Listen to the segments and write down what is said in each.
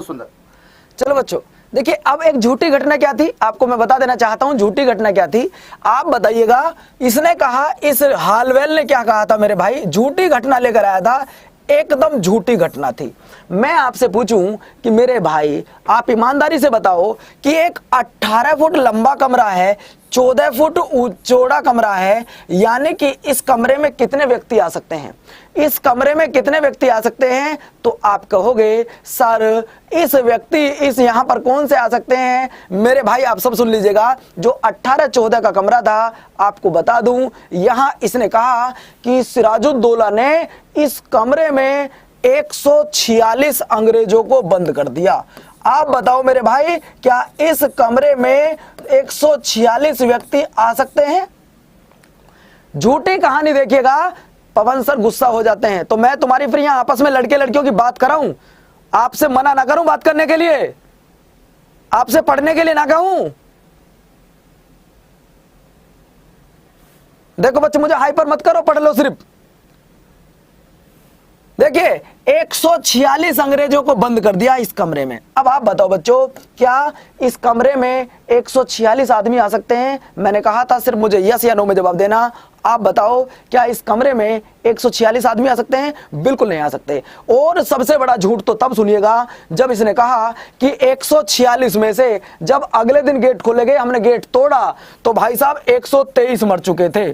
सुंदर। चलो बच्चों देखिए, अब एक झूठी घटना क्या थी आपको मैं बता देना चाहता हूं। झूठी घटना क्या थी आप बताइएगा। इसने कहा, इस हालवेल ने क्या कहा था मेरे भाई, झूठी घटना लेकर आया था, एकदम झूठी घटना थी। मैं आपसे पूछूं कि मेरे भाई आप ईमानदारी से बताओ कि एक 18 फुट लंबा कमरा है, 14 फुट चौड़ा कमरा है, यानी कि इस कमरे में कितने व्यक्ति आ सकते हैं? इस कमरे में कितने व्यक्ति आ सकते हैं? तो आप कहोगे सर इस व्यक्ति इस यहां पर कौन से आ सकते हैं? मेरे भाई आप सब सुन लीजिएगा, जो 18-14 का कमरा था आपको बता दूं, यहां इसने कहा कि सिराजुद्दौला ने इस कमरे में 146 अंग्रेजों को बंद कर दिया। आप बताओ मेरे भाई, क्या इस कमरे में 146 व्यक्ति आ सकते हैं? झूठी कहानी देखिएगा, पवन सर गुस्सा हो जाते हैं। तो मैं तुम्हारी फिर यहां आपस में लड़के लड़कियों की बात कराऊं, आपसे मना ना करूं बात करने के लिए, आपसे पढ़ने के लिए ना कहूं। देखो बच्चे मुझे हाइपर मत करो, पढ़ लो सिर्फ। देखिए 146 अंग्रेजों को बंद कर दिया इस कमरे में। अब आप बताओ बच्चों, क्या इस कमरे में 146 आदमी आ सकते हैं? मैंने कहा था सिर्फ मुझे यस या नो में जवाब देना। आप बताओ क्या इस कमरे में 146 आदमी आ सकते हैं? बिल्कुल नहीं आ सकते। और सबसे बड़ा झूठ तो तब सुनिएगा जब इसने कहा कि 146 में से जब अगले दिन गेट खोले गए, हमने गेट तोड़ा तो भाई साहब 123 मर चुके थे।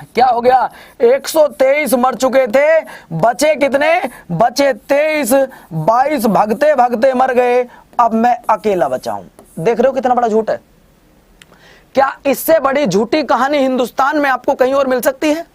क्या हो गया? 123 मर चुके थे, बचे कितने? बचे 23, 22 भागते भागते मर गए, अब मैं अकेला बचा हूं। देख रहे हो कितना बड़ा झूठ है? क्या इससे बड़ी झूठी कहानी हिंदुस्तान में आपको कहीं और मिल सकती है?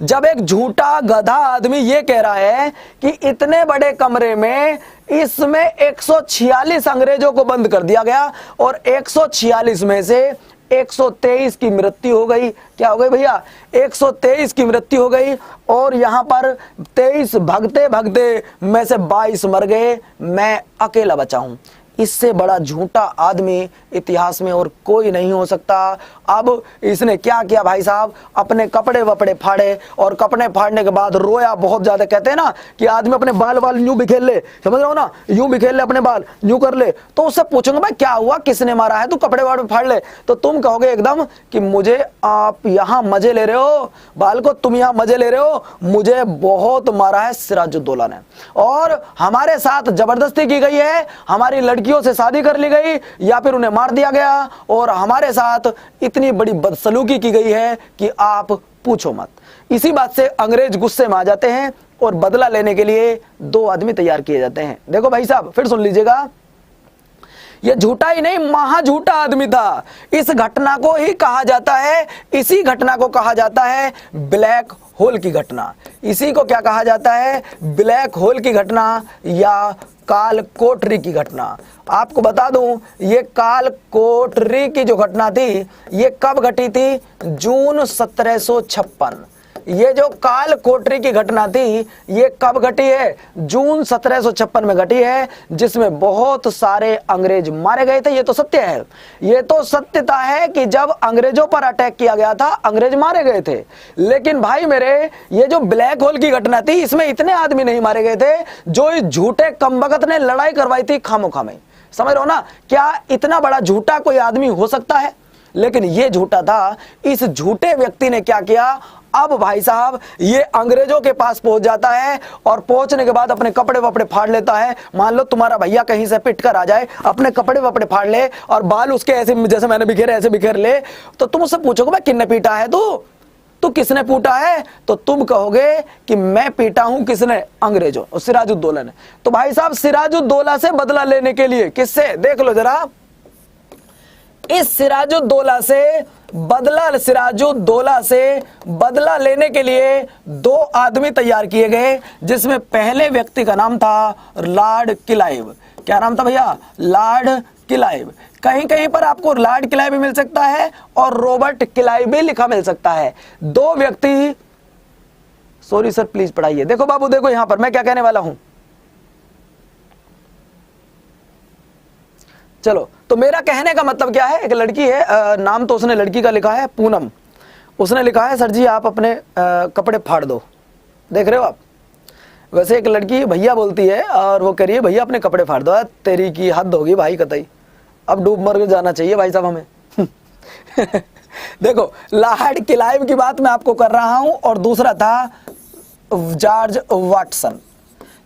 जब एक झूठा गधा आदमी ये कह रहा है कि इतने बड़े कमरे में इसमें 146 अंग्रेजों को बंद कर दिया गया और 146 में से 123 की मृत्यु हो गई। क्या हो गई भैया? 123 की मृत्यु हो गई और यहां पर 23 भागते भागते में से 22 मर गए, मैं अकेला बचा हूं। इससे बड़ा झूठा आदमी इतिहास में और कोई नहीं हो सकता। अब इसने क्या किया भाई साहब, अपने कपड़े वपड़े फाड़े और कपड़े फाड़ने के बाद रोया बहुत ज्यादा। कहते हैं ना कि आदमी अपने बाल बाल यूं बिखेर ले, समझ रहे हो ना, यूं बिखेर ले अपने बाल, यूं कर ले। तो उससे पूछूंगा भाई क्या हुआ, किसने मारा है, तू कपड़े वाड़ फाड़ ले, तो तुम कहोगे एकदम कि मुझे आप यहां मजे ले रहे हो, बाल को तुम यहां मजे ले रहे हो, मुझे बहुत मारा है सिराजुद्दौला ने और हमारे साथ जबरदस्ती की गई है, हमारी लड़कियों से शादी कर ली गई या फिर उन्हें मार दिया गया और हमारे साथ इतनी बड़ी बदसलूकी की गई है कि आप पूछो मत। इसी बात से अंग्रेज गुस्से में आ जाते हैं और बदला लेने के लिए 2 आदमी तैयार किए जाते हैं। देखो भाई साहब फिर सुन लीजिएगा, यह झूठा ही नहीं महा झूठा आदमी था। इस घटना को ही कहा जाता है, इसी घटना को कहा जाता है ब्लैक होल की घटना। इसी को क्या कहा जाता है? ब्लैक होल की घटना या काल कोठरी की घटना। आपको बता दूं, ये काल कोठरी की जो घटना थी ये कब घटी थी? जून 1756। ये जो काल कोठरी की घटना थी ये कब घटी है? जून 1756 में घटी है, जिसमें बहुत सारे अंग्रेज मारे गए थे। ये तो सत्य है, ये तो सत्यता है कि जब अंग्रेजों पर अटैक किया गया था अंग्रेज मारे गए थे। लेकिन भाई मेरे, ये जो ब्लैक होल की घटना थी इसमें इतने आदमी नहीं मारे गए थे जो इस झूठे कमबख्त ने लड़ाई करवाई थी खामोखा में। समझ रहे हो ना? क्या इतना बड़ा झूठा कोई आदमी हो सकता है? लेकिन ये झूठा था। इस झूठे व्यक्ति ने क्या किया, अब भाई साहब ये अंग्रेजों के पास पहुंच जाता है और पहुंचने के बाद अपने कपड़े वपड़े फाड़ लेता है। मान लो तुम्हारा भैया कहीं से पिट कर आ जाए, अपने कपड़े वपड़े फाड़ ले और बाल उसके ऐसे जैसे मैंने बिखेरे ऐसे बिखेर ले, तो तुम उससे पूछोगे भाई किसने पीटा है? तू किसने पीटा है? तो तुम कहोगे कि मैं पीटा हूं। किसने? अंग्रेजों, सिराजुद्दौला ने। तो भाई साहब सिराजुद्दौला से बदला लेने के लिए, किससे? देख लो जरा, इस सिराजुद्दौला से बदला लेने के लिए 2 आदमी तैयार किए गए, जिसमें पहले व्यक्ति का नाम था लॉर्ड क्लाइव। क्या नाम था भैया? Lord Clive. कहीं कहीं पर आपको लॉर्ड क्लाइव भी मिल सकता है और रॉबर्ट क्लाइव भी लिखा मिल सकता है। 2 व्यक्ति, सॉरी सर प्लीज पढ़ाइए। देखो बाबू, देखो यहां पर मैं क्या कहने वाला हूं। चलो, तो मेरा कहने का मतलब क्या है, एक लड़की है, नाम तो उसने लड़की का लिखा है पूनम। उसने लिखा है सर जी आप अपने कपड़े फाड़ दो। देख रहे हो आप, वैसे एक लड़की भैया बोलती है और वो कह रही है भैया अपने कपड़े फाड़ दो, तेरी की हद होगी भाई कतई, अब डूब मर के जाना चाहिए भाई साहब हमें। देखो लॉर्ड क्लाइव की बात मैं आपको कर रहा हूं, और दूसरा था जॉर्ज वाटसन।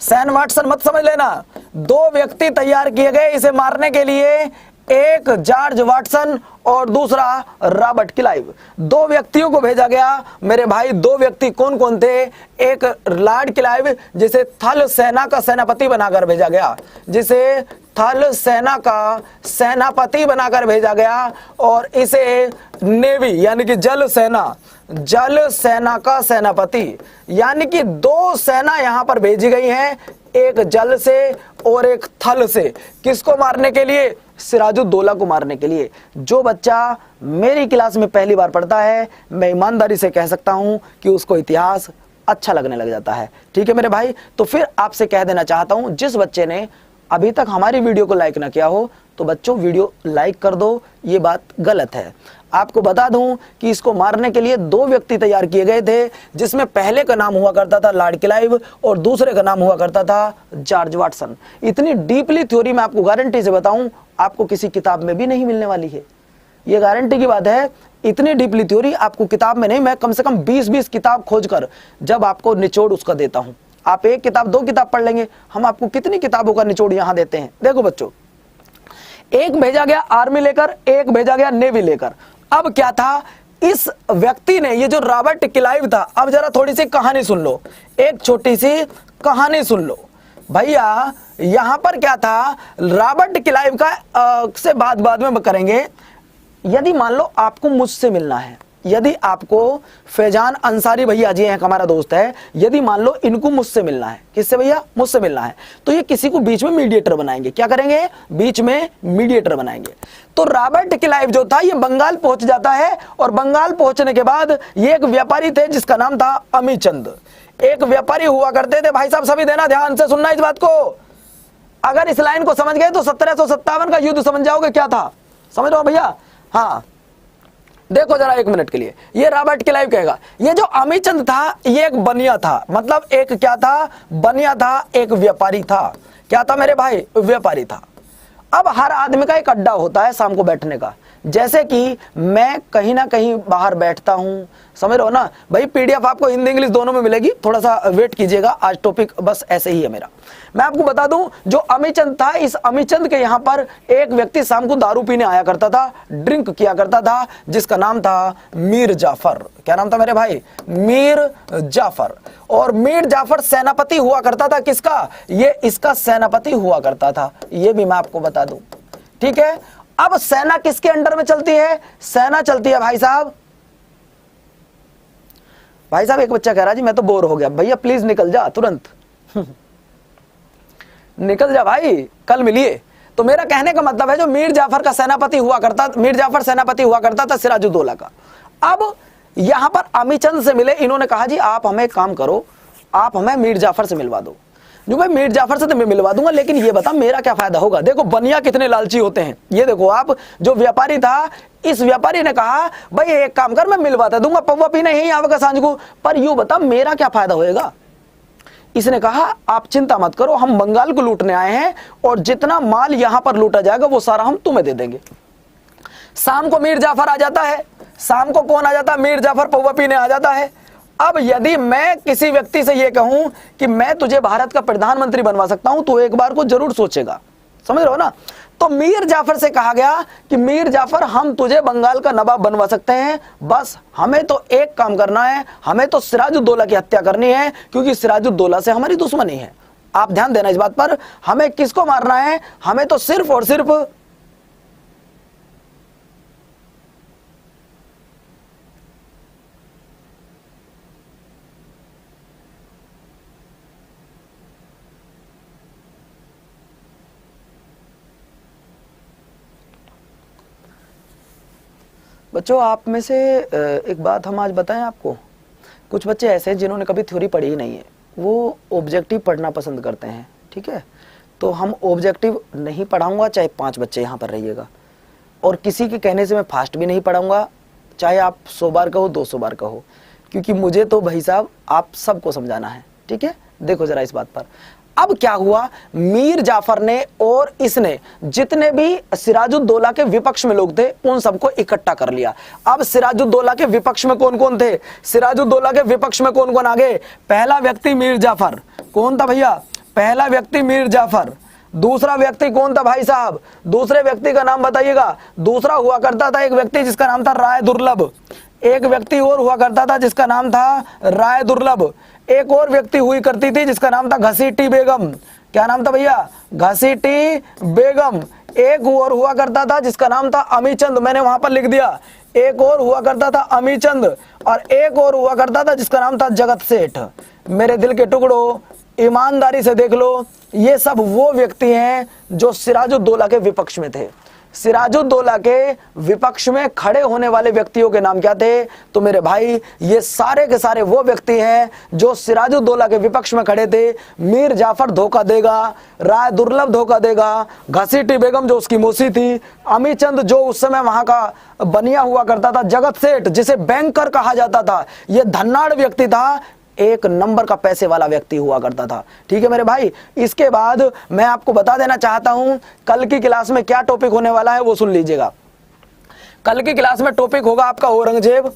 सैन वाटसन मत समझ लेना, दो व्यक्ति तैयार किए गए इसे मारने के लिए, एक जॉर्ज वाटसन और दूसरा रॉबर्ट क्लाइव। दो व्यक्तियों को भेजा गया मेरे भाई। दो व्यक्ति कौन कौन थे? एक लॉर्ड क्लाइव जिसे थल सेना का सेनापति बनाकर भेजा गया, जिसे थल सेना का सेनापति बनाकर भेजा गया, और इसे नेवी यानी कि जल सेना का सेनापति, यानी कि दो सेना यहां पर भेजी गई हैं, एक जल से और एक थल से। किसको मारने के लिए? सिराजुद्दौला को मारने के लिए। जो बच्चा मेरी क्लास में पहली बार पढ़ता है, मैं ईमानदारी से कह सकता हूं कि उसको इतिहास अच्छा लगने लग जाता है। ठीक है मेरे भाई, तो फिर आपसे कह देना चाहता हूं, जिस बच्चे ने अभी तक हमारी वीडियो को लाइक ना किया हो तो बच्चों वीडियो लाइक कर दो, ये बात गलत है। आपको बता दूं कि इसको मारने के लिए दो व्यक्ति तैयार किए गए थे, जिसमें पहले का नाम हुआ करता था लॉर्ड क्लाइव और दूसरे का नाम हुआ करता था जॉर्ज वाटसन। इतनी डीपली थ्योरी मैं आपको गारंटी से बताऊं, आपको किसी किताब में भी नहीं मिलने वाली है, ये गारंटी की बात है। इतनी डीपली थ्योरी आपको किताब में नहीं, मैं कम से कम 20-20 किताब खोजकर जब आपको निचोड़ उसका देता हूं। आप एक किताब दो किताब पढ़ लेंगे, हम आपको कितनी किताबों का निचोड़ यहां देते हैं। देखो बच्चों, एक भेजा गया आर्मी लेकर, एक भेजा गया नेवी लेकर। अब क्या था, इस व्यक्ति ने, ये जो रॉबर्ट क्लाइव था, अब जरा थोड़ी सी कहानी सुन लो, एक छोटी सी कहानी सुन लो भैया। यहां पर क्या था, रॉबर्ट क्लाइव का से बाद में करेंगे। यदि मान लो आपको मुझसे मिलना है, यदि आपको फैजान अंसारी भैया जी हैं, हमारा दोस्त है, यदि मान लो इनको मुझसे मिलना है, किससे भैया? मुझसे मिलना है, तो ये किसी को बीच में मीडिएटर बनाएंगे। क्या करेंगे? बीच में मीडिएटर बनाएंगे। तो रॉबर्ट क्लाइव जो था ये बंगाल पहुंच जाता है, और बंगाल पहुंचने के बाद ये एक व्यापारी थे जिसका नाम था अमीचंद। एक व्यापारी हुआ करते थे भाई साहब, सभी देना ध्यान से सुनना इस बात को। अगर इस लाइन को समझ गए तो 1757 का युद्ध समझ जाओगे क्या था, समझ रहे हो भैया? हाँ देखो जरा एक मिनट के लिए, ये रॉबर्ट क्लाइव कहेगा, ये जो अमीचंद था ये एक बनिया था, मतलब एक क्या था? बनिया था, एक व्यापारी था। क्या था मेरे भाई? व्यापारी था। अब हर आदमी का एक अड्डा होता है शाम को बैठने का, जैसे कि मैं कहीं ना कहीं बाहर बैठता हूं, समझ रहे हो ना भाई। पीडीएफ आपको हिंदी इंग्लिश दोनों में मिलेगी, थोड़ा सा वेट कीजिएगा, आज टॉपिक बस ऐसे ही है मेरा। मैं आपको बता दूं, जो अमीचंद था, इस अमीचंद के यहां पर एक व्यक्ति शाम को दारू पीने आया करता था, ड्रिंक किया करता था, जिसका नाम था मीर जाफर। क्या नाम था मेरे भाई? मीर जाफर। और मीर जाफर सेनापति हुआ करता था, किसका? ये इसका सेनापति हुआ करता था, ये भी मैं आपको बता दूं। ठीक है, अब सेना किसके अंडर में चलती है? सेना चलती है भाई साहब, एक बच्चा कह रहा जी मैं तो बोर हो गया। भैया प्लीज निकल जा तुरंत। निकल जा भाई, कल मिलिए। तो मेरा कहने का मतलब है, जो मीर जाफर का सेनापति हुआ करता, मीर जाफर सेनापति हुआ करता था सिराजुद्दौला का। अब यहां पर अमीचंद से मिले, इन्होंने कहा जी आप हमें एक काम करो, आप हमें मीर जाफर से मिलवा दो। जो भाई मीर जाफर से तो मैं मिलवा दूंगा, लेकिन ये बता मेरा क्या फायदा होगा? देखो बनिया कितने लालची होते हैं। ये देखो आप, जो व्यापारी था, इस व्यापारी ने कहा भाई एक काम कर, मैं मिलवाता दूंगा, पौवा पीने ही आवेगा सांझ को, पर यूं बता मेरा क्या फायदा होएगा? इसने कहा आप चिंता मत करो, हम बंगाल को लूटने आए हैं, और जितना माल यहां पर लूटा जाएगा वो सारा हम तुम्हें दे देंगे। शाम को मीर जाफर आ जाता है। शाम को कौन आ जाता है? मीर जाफर पौवा पीने आ जाता है। अब यदि मैं किसी व्यक्ति से यह कहूं कि मैं तुझे भारत का प्रधानमंत्री बनवा सकता हूं, तो एक बार को जरूर सोचेगा, समझ रहे हो ना। तो मीर जाफर से कहा गया कि मीर जाफर हम तुझे बंगाल का नवाब बनवा सकते हैं, बस हमें तो एक काम करना है, हमें तो सिराजुद्दौला की हत्या करनी है, क्योंकि सिराजुद्दौला से हमारी दुश्मनी है। आप ध्यान देना इस बात पर, हमें किसको मारना है? हमें तो सिर्फ और सिर्फ बच्चों, आप में से एक बात हम आज बताएं आपको। कुछ बच्चे ऐसे हैं जिन्होंने कभी थ्योरी पढ़ी ही नहीं है, वो ऑब्जेक्टिव पढ़ना पसंद करते हैं। ठीक है, तो हम ऑब्जेक्टिव नहीं पढ़ाऊंगा, चाहे 5 बच्चे यहाँ पर रहिएगा, और किसी के कहने से मैं फास्ट भी नहीं पढ़ाऊंगा, चाहे आप 100 बार कहो 200 बार कहो, क्योंकि मुझे तो भाई साहब आप सबको समझाना है। ठीक है, देखो जरा इस बात पर। अब क्या हुआ, मीर जाफर ने और इसने जितने भी सिराजुद्दौला के विपक्ष में लोग थे उन सबको इकट्ठा कर लिया। अब सिराजुद्दौला के विपक्ष में कौन कौन थे, सिराजुद्दौला के विपक्ष में कौन कौन आ गए, पहला व्यक्ति मीर जाफर, कौन था भैया, पहला व्यक्ति मीर जाफर। दूसरा व्यक्ति कौन था भाई साहब, दूसरे व्यक्ति का नाम बताइएगा। दूसरा हुआ करता था एक व्यक्ति जिसका नाम था राय दुर्लभ, एक व्यक्ति और हुआ करता था जिसका नाम था राय दुर्लभ, एक और व्यक्ति हुई करती थी जिसका नाम था घसीटी बेगम। क्या नाम था भैया, घसीटी बेगम। एक और हुआ करता था जिसका नाम था अमीचंद, मैंने वहां पर लिख दिया, एक और हुआ करता था अमीचंद, और एक और हुआ करता था जिसका नाम था जगत सेठ। मेरे दिल के टुकड़ों, ईमानदारी से देख लो, ये सब वो व्यक्ति हैं जो सिराजुद्दौला के विपक्ष में थे। सिराजुद्दौला के विपक्ष में खड़े होने वाले व्यक्तियों के नाम क्या थे, तो मेरे भाई ये सारे के सारे वो व्यक्ति हैं जो सिराजुद्दौला के विपक्ष में खड़े थे। मीर जाफर धोखा देगा, राय दुर्लभ धोखा देगा, घसीटी बेगम जो उसकी मौसी थी, अमीचंद जो उस समय वहां का बनिया हुआ करता था, जगत सेठ जिसे बैंकर कहा जाता था, ये धन्नाड़ व्यक्ति था, एक नंबर का पैसे वाला व्यक्ति हुआ करता था। ठीक है मेरे भाई, इसके बाद मैं आपको बता देना चाहता हूं कल की क्लास में क्या टॉपिक होने वाला है वो सुन लीजिएगा। कल की क्लास में टॉपिक होगा आपका औरंगजेब,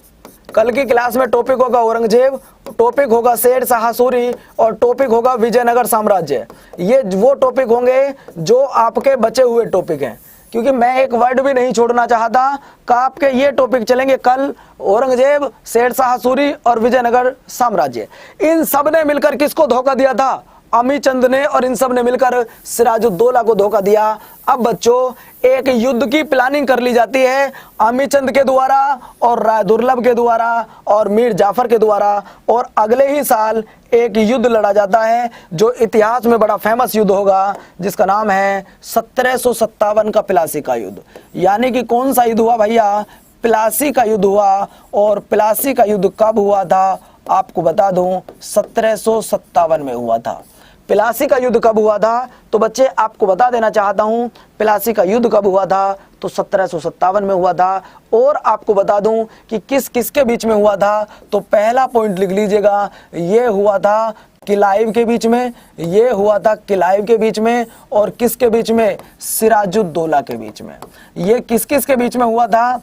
कल की क्लास में टॉपिक होगा औरंगजेब, टॉपिक होगा शेर शाह सूरी, और टॉपिक होगा विजयनगर साम्राज्य। ये वो टॉपिक होंगे जो आपके बचे हुए टॉपिक हैं, क्योंकि मैं एक वर्ड भी नहीं छोड़ना चाहता। का आपके ये टॉपिक चलेंगे कल, औरंगजेब, शेर शाह सूरी और विजयनगर साम्राज्य। इन सब ने मिलकर किसको धोखा दिया था, अमीचंद ने, और इन सब ने मिलकर सिराजुद्दौला को धोखा दिया। अब बच्चों एक युद्ध की प्लानिंग कर ली जाती है अमीचंद के द्वारा और राय दुर्लभ के द्वारा और मीर जाफर के द्वारा, और अगले ही साल एक युद्ध लड़ा जाता है जो इतिहास में बड़ा फेमस युद्ध होगा, जिसका नाम है 1757 का प्लासी का युद्ध। यानी कि कौन सा युद्ध हुआ भैया, प्लासी का युद्ध हुआ। और प्लासी का युद्ध कब हुआ था आपको बता दूं, 1757 में हुआ था। प्लासी का युद्ध कब हुआ था, तो बच्चे आपको बता देना चाहता हूं प्लासी का युद्ध कब हुआ था, तो 1757 में हुआ था। और आपको बता दूं कि किस किस के बीच में हुआ था, तो पहला पॉइंट लिख लीजिएगा, ये हुआ था क्लाइव के बीच में, ये हुआ था क्लाइव के बीच में, और किसके बीच में, सिराजुद्दौला के बीच में। ये किस किस के बीच में हुआ था,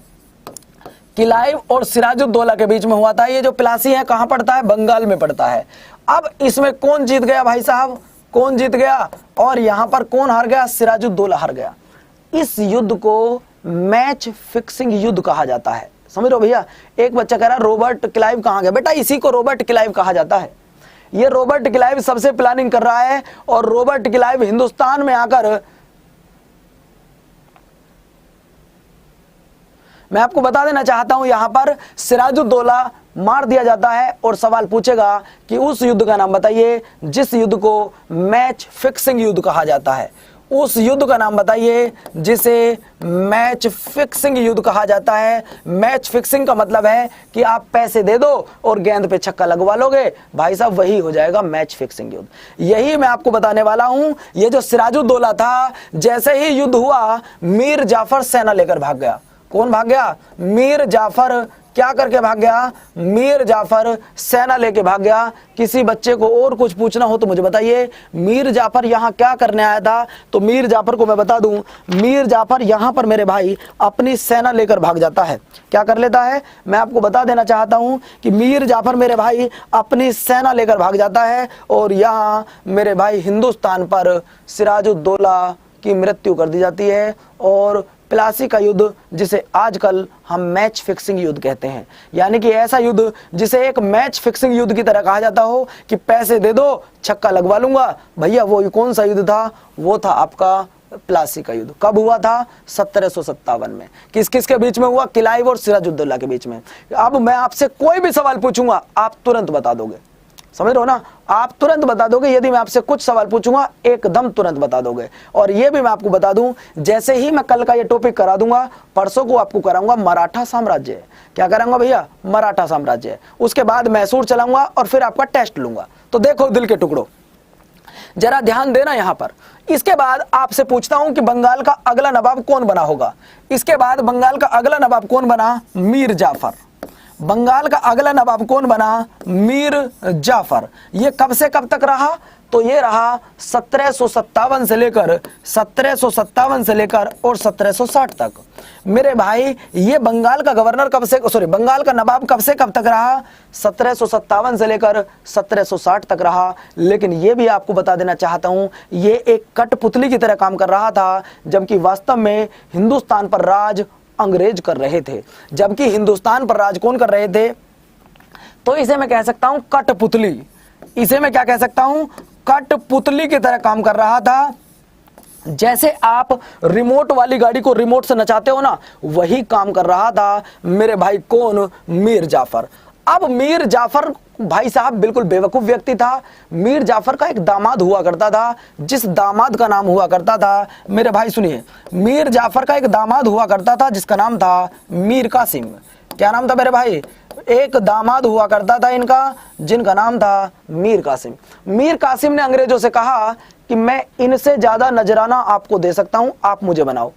क्लाइव और सिराजुद्दौला के बीच में हुआ था। ये जो प्लासी है कहां पड़ता है, बंगाल में पड़ता है। अब इसमें कौन जीत गया भाई साहब, कौन जीत गया, और यहां पर कौन हार गया, सिराजुद्दौला हार गया। इस युद्ध को मैच फिक्सिंग युद्ध कहा जाता है, समझ लो भैया। एक बच्चा कह रहा है रॉबर्ट क्लाइव कहां गया, बेटा इसी को रॉबर्ट क्लाइव कहा जाता है। ये रॉबर्ट क्लाइव सबसे प्लानिंग कर रहा है, और रॉबर्ट क्लाइव हिंदुस्तान में आकर, मैं आपको बता देना चाहता हूं यहां पर सिराजुद्दौला मार दिया जाता है, और सवाल पूछेगा कि उस युद्ध का नाम बताइए जिस युद्ध को मैच फिक्सिंग युद्ध कहा जाता है। उस युद्ध का नाम बताइए जिसे मैच फिक्सिंग युद्ध कहा जाता है। मैच फिक्सिंग का मतलब है कि आप पैसे दे दो और गेंद पे छक्का लगवा लोगे, भाई साहब वही हो जाएगा मैच फिक्सिंग युद्ध। यही मैं आपको बताने वाला हूं। ये जो सिराजुद्दौला था, जैसे ही युद्ध हुआ मीर जाफर सेना लेकर भाग गया। कौन भाग गया, मीर जाफर। क्या करके भाग गया, मीर जाफर सेना लेके भाग गया। किसी बच्चे को और कुछ पूछना हो तो मुझे बताइए, मीर जाफर यहां क्या करने आया था, तो मीर जाफर को मैं बता दूं, मीर जाफर यहां पर मेरे भाई अपनी सेना लेकर भाग जाता है। क्या कर लेता है, मैं आपको बता देना चाहता हूं कि मीर जाफर मेरे भाई अपनी सेना लेकर भाग जाता है, और यहां मेरे भाई हिंदुस्तान पर सिराजुद्दौला की मृत्यु कर दी जाती है। और प्लासी का युद्ध जिसे आजकल हम मैच फिक्सिंग युद्ध कहते हैं, यानी कि ऐसा युद्ध जिसे एक मैच फिक्सिंग युद्ध की तरह कहा जाता हो कि पैसे दे दो छक्का लगवा लूंगा, भैया वो कौन सा युद्ध था, वो था आपका प्लासी का युद्ध। कब हुआ था, 1757 में। किस किस के बीच में हुआ, क्लाइव और सिराजुद्दौला के बीच में। अब मैं आपसे कोई भी सवाल पूछूंगा आप तुरंत बता दोगे, समझ रहे हो ना, आप तुरंत बता दोगे। यदि मैं आपसे कुछ सवाल पूछूंगा एकदम तुरंत बता दोगे। और ये भी मैं आपको बता दूं, जैसे ही मैं कल का ये टॉपिक करा दूंगा, परसों को आपको कराऊंगा मराठा साम्राज्य। क्या कराऊंगा भैया, मराठा साम्राज्य। उसके बाद मैसूर चलाऊंगा और फिर आपका टेस्ट लूंगा। तो देखो दिल के टुकड़ों, जरा ध्यान देना यहां पर। इसके बाद आपसे पूछता हूं कि बंगाल का अगला नवाब कौन बना होगा। इसके बाद बंगाल का अगला नवाब कौन बना, मीर जाफर। बंगाल का अगला नवाब कौन बना? मीर जाफर। ये कब से कब तक रहा? तो ये रहा 1757 से लेकर और 1760 तक। मेरे भाई ये बंगाल का गवर्नर कब से, सॉरी बंगाल का नवाब कब से कब तक रहा? 1757 से लेकर 1760 तक रहा। लेकिन ये भी आपको बता देना चाहता हूं, ये एक कठपुतली की तरह काम कर रहा था, जबकि वास्तव में हिंदुस्तान पर राज अंग्रेज कर रहे थे। जबकि हिंदुस्तान पर राज कौन कर रहे थे? तो इसे मैं कह सकता हूं कठपुतली। इसे मैं क्या कह सकता हूं? कठपुतली की तरह काम कर रहा था। जैसे आप रिमोट वाली गाड़ी को रिमोट से नचाते हो ना, वही काम कर रहा था मेरे भाई। कौन? मीर जाफर। अब मीर जाफर भाई साहब बिल्कुल बेवकूफ व्यक्ति था। मीर जाफर का एक दामाद हुआ करता था, जिस दामाद का नाम हुआ करता था, मेरे भाई सुनिए, मीर जाफर का एक दामाद हुआ करता था जिसका नाम था मीर कासिम। क्या नाम था मेरे भाई? एक दामाद हुआ करता था इनका, जिनका नाम था मीर कासिम। मीर कासिम ने अंग्रेजों से कहा कि मैं इनसे ज्यादा नजराना आपको दे सकता हूं, आप मुझे बनाओ।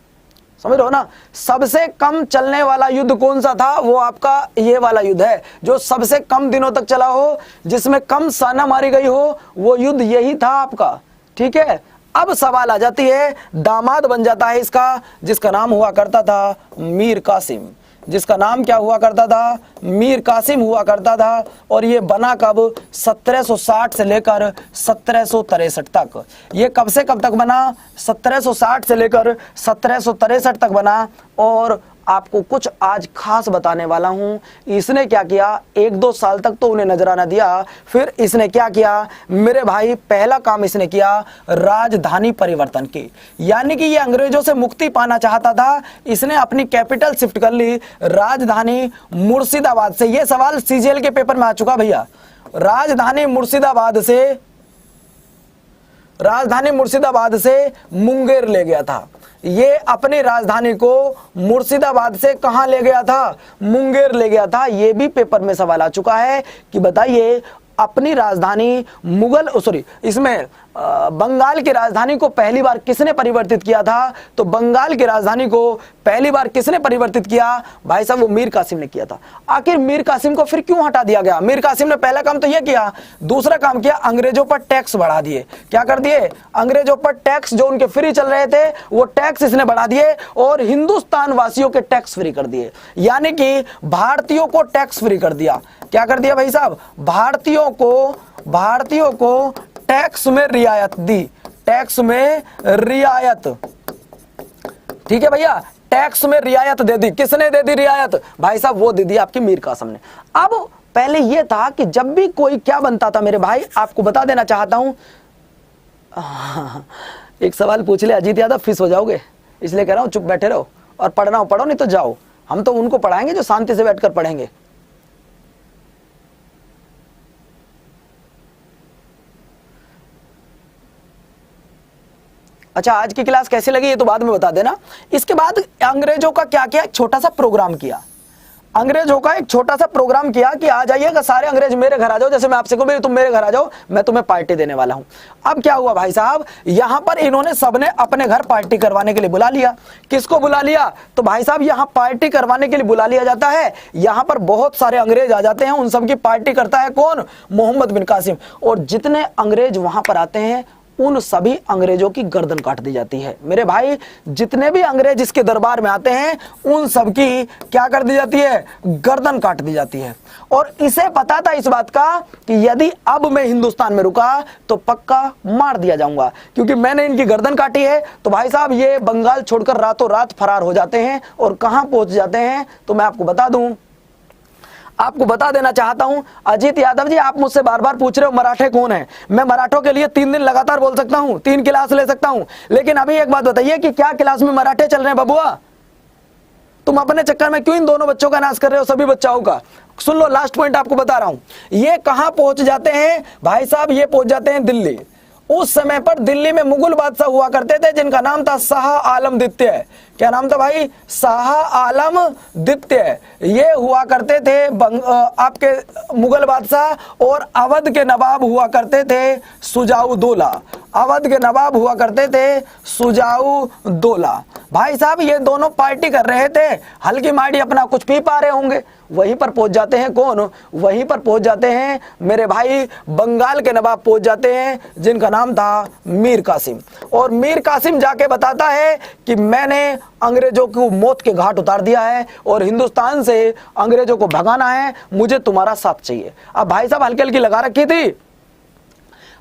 समझ रहे हो ना? सबसे कम चलने वाला युद्ध कौन सा था? वो आपका ये वाला युद्ध है, जो सबसे कम दिनों तक चला हो, जिसमें कम सेना मारी गई हो, वो युद्ध यही था आपका। ठीक है, अब सवाल आ जाती है, दामाद बन जाता है इसका, जिसका नाम हुआ करता था मीर कासिम। जिसका नाम क्या हुआ करता था? मीर कासिम हुआ करता था। और ये बना कब? 1760 से लेकर 1763 तक। ये कब से कब तक बना? 1760 से लेकर 1763 तक बना। और आपको कुछ आज खास बताने वाला हूं। इसने क्या किया? 1-2 साल तक तो उन्हें नजराना दिया, फिर इसने क्या किया मेरे भाई? पहला काम इसने किया राजधानी परिवर्तन की, यानी कि ये अंग्रेजों से मुक्ति पाना चाहता था। इसने अपनी कैपिटल शिफ्ट कर ली राजधानी मुर्शिदाबाद से। ये सवाल सीजीएल के पेपर में आ चुका भैया। राजधानी मुर्शिदाबाद से मुंगेर ले गया था। ये अपनी राजधानी को मुर्शिदाबाद से कहां ले गया था? मुंगेर ले गया था। ये भी पेपर में सवाल आ चुका है कि बताइए अपनी राजधानी इसमें बंगाल की राजधानी को पहली बार किसने परिवर्तित किया था? तो बंगाल की राजधानी को पहली बार किसने परिवर्तित किया? भाई साहब वो मीर कासिम ने किया था। आखिर मीर कासिम को फिर क्यों हटा दिया गया? मीर कासिम ने पहला काम तो यह किया, दूसरा काम किया अंग्रेजों पर टैक्स बढ़ा दिए। क्या कर दिए? अंग्रेजों पर टैक्स जो उनके फ्री चल रहे थे वो टैक्स इसने बढ़ा दिए और हिंदुस्तान वासियों के टैक्स फ्री कर दिए, यानी कि भारतीयों को टैक्स फ्री कर दिया। क्या कर दिया भाई साहब? भारतीयों को टैक्स में रियायत दी। टैक्स में रियायत, ठीक है भैया, टैक्स में रियायत दे दी। किसने दे दी रियायत? भाई साहब वो दे दी आपकी मीर कासिम ने। अब पहले यह था कि जब भी कोई क्या बनता था मेरे भाई, आपको बता देना चाहता हूं। एक सवाल पूछ ले अजीत यादव, फिस हो जाओगे, इसलिए कह रहा हूं चुप बैठे रहो और पढ़ना हो पढ़ो, नहीं तो जाओ। हम तो उनको पढ़ाएंगे जो शांति से बैठकर पढ़ेंगे। अच्छा, आज की क्लास कैसी लगी ये तो बाद में बता देना। इसके बाद अंग्रेजों का क्या किया? एक छोटा सा प्रोग्राम किया। अंग्रेजों का एक छोटा सा प्रोग्राम किया कि आ जाइएगा सारे अंग्रेज मेरे घर आ जाओ। जैसे मैं आपसे कहूं तुम मेरे घर आ जाओ, मैं तुम्हें पार्टी देने वाला हूं। अब क्या हुआ भाई साहब? यहां पर इन्होंने सबने अपने घर पार्टी करवाने के लिए बुला लिया। किसको बुला लिया? तो भाई साहब यहां पार्टी करवाने के लिए बुला लिया जाता है। यहां पर बहुत सारे अंग्रेज आ जाते हैं, उन सबकी पार्टी करता है कौन? मोहम्मद बिन कासिम। और जितने अंग्रेज वहां पर आते हैं उन सभी अंग्रेजों की गर्दन काट दी जाती है। मेरे भाई जितने भी अंग्रेज इसके दरबार में आते हैं उन सबकी क्या कर दी जाती है? गर्दन काट दी जाती है। और इसे पता था इस बात का कि यदि अब मैं हिंदुस्तान में रुका तो पक्का मार दिया जाऊंगा, क्योंकि मैंने इनकी गर्दन काटी है। तो भाई साहब ये बंगाल छोड़कर रातों रात फरार हो जाते हैं। और कहां पहुंच जाते हैं तो मैं आपको बता देना चाहता हूं। अजीत यादव जी, आप मुझसे बार बार पूछ रहे हो मराठे कौन है। मैं मराठों के लिए 3 दिन लगातार बोल सकता हूं, 3 क्लास ले सकता हूं। लेकिन अभी एक बात बताइए कि क्या क्लास में मराठे चल रहे हैं बबुआ? तुम अपने चक्कर में क्यों इन दोनों बच्चों का नाश कर रहे हो, सभी बच्चाओं का? सुन लो, लास्ट पॉइंट आपको बता रहा हूं। ये कहां पहुंच जाते हैं भाई साहब? ये पहुंच जाते हैं दिल्ली। उस समय पर दिल्ली में मुगल बादशाह हुआ करते थे जिनका नाम था शाह आलम द्वितीय। क्या नाम था भाई? शाह आलम द्वितीय। ये हुआ करते थे आपके मुगल बादशाह। और अवध के नवाब हुआ करते थे सुजाउद्दौला। अवध के नवाब हुआ करते थे सुजाउद्दौला। भाई साहब ये दोनों पार्टी कर रहे थे, हल्की माड़ी अपना कुछ पी पा रहे होंगे, वहीं पर पहुंच जाते हैं कौन, वहीं पर पहुंच जाते हैं मेरे भाई बंगाल के नवाब पहुंच जाते हैं जिनका नाम था मीर कासिम। और मीर कासिम जाके बताता है कि मैंने अंग्रेजों को मौत के घाट उतार दिया है और हिंदुस्तान से अंग्रेजों को भगाना है, मुझे तुम्हारा साथ चाहिए। अब भाई साहब हल्की हल्की लगा रखी थी,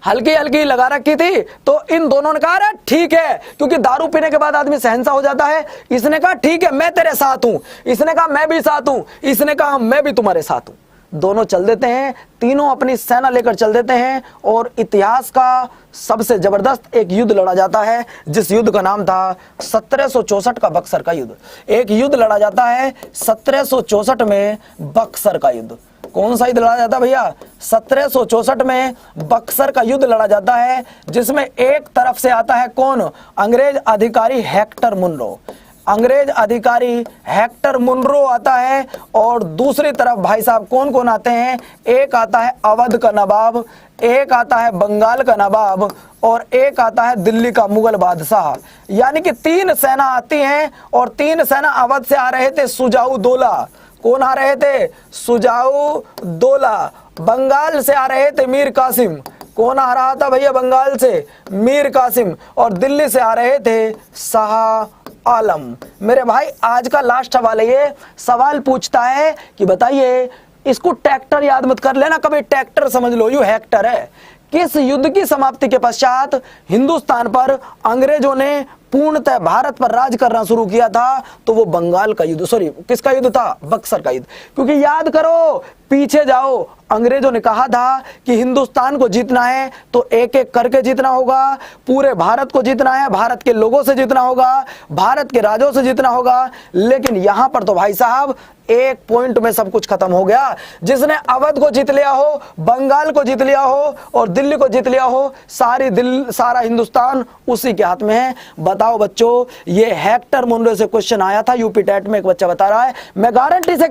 हल्की हल्की लगा रखी थी, तो इन दोनों ने कहा ठीक है, क्योंकि दारू पीने के बाद आदमी सहनसा हो जाता है। इसने कहा ठीक है मैं तेरे साथ हूं, इसने कहा मैं भी साथ हूं, इसने कहा मैं भी तुम्हारे साथ हूं। दोनों चल देते हैं, तीनों अपनी सेना लेकर चल देते हैं और इतिहास का सबसे जबरदस्त एक युद्ध लड़ा जाता है, जिस युद्ध का नाम था 1764 का बक्सर का युद्ध। एक युद्ध लड़ा जाता है 1764 में बक्सर का युद्ध। कौन सा युद्ध लड़ा जाता है भैया? 1764 में बक्सर का युद्ध लड़ा जाता है, जिसमें एक तरफ से आता है कौन? अंग्रेज अधिकारी हेक्टर मुनरो, अंग्रेज अधिकारी हेक्टर मुनरो आता है। और दूसरी तरफ भाई साहब कौन कौन आते हैं? एक आता है अवध का नवाब, एक आता है बंगाल का नवाब और एक आता है दिल्ली का मुगल बादशाह। यानी कि तीन सेना आती हैं और तीन सेना अवध से आ रहे थे सुजाऊ दौला। कौन आ रहे थे? सुजाऊ दौला। बंगाल से आ रहे थे मीर कासिम। कौन आ रहा था भैया बंगाल से? मीर कासिम। और दिल्ली से आ रहे थे शाह आलम। मेरे भाई आज का लास्ट सवाल है, ये सवाल पूछता है कि बताइए, इसको ट्रैक्टर याद मत कर लेना कभी, ट्रैक्टर समझ लो, यू हेक्टर है। किस युद्ध की समाप्ति के पश्चात हिंदुस्तान पर अंग्रेजों ने पूर्णतः भारत पर राज करना शुरू किया था? तो वो बंगाल का युद्ध, सॉरी किसका युद्ध था? बक्सर का युद्ध। क्योंकि याद करो, पीछे जाओ, अंग्रेजों ने कहा था कि हिंदुस्तान को जीतना है तो एक एक करके जीतना होगा, पूरे भारत को जीतना है, भारत के लोगों से जीतना होगा, भारत के राजों से जीतना होगा। लेकिन यहां पर तो भाई साहब एक पॉइंट में सब कुछ खत्म हो गया। जिसने अवध को जीत लिया हो, बंगाल को जीत लिया हो और दिल्ली को जीत लिया हो, सारा हिंदुस्तान उसी के हाथ में है। बताओ बच्चों, ये हेक्टर मुनरो से क्वेश्चन आया था यूपी टेट में, एक बच्चा बता रहा है। मैं गारंटी से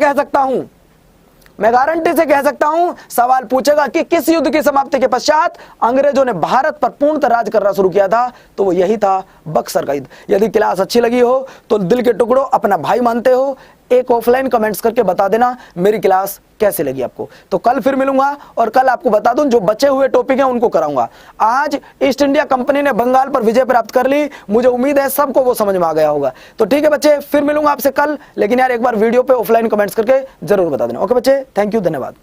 कह सकता हूं, सवाल पूछेगा कि किस युद्ध की समाप्ति के पश्चात अंग्रेजों ने भारत पर पूर्णतः राज करना शुरू किया था? तो वो यही था, बक्सर का युद्ध। यदि क्लास अच्छी लगी हो तो दिल के टुकड़ों अपना भाई मानते हो, एक ऑफलाइन कमेंट्स करके बता देना मेरी क्लास कैसे लगी आपको। तो कल फिर मिलूंगा और कल आपको बता दूं जो बचे हुए टॉपिक हैं उनको कराऊंगा। आज ईस्ट इंडिया कंपनी ने बंगाल पर विजय प्राप्त कर ली, मुझे उम्मीद है सबको वो समझ में आ गया होगा। तो ठीक है बच्चे, फिर मिलूंगा आपसे कल, लेकिन यार एक बार वीडियो पे ऑफलाइन कमेंट्स करके जरूर बता देना। ओके बच्चे, थैंक यू, धन्यवाद।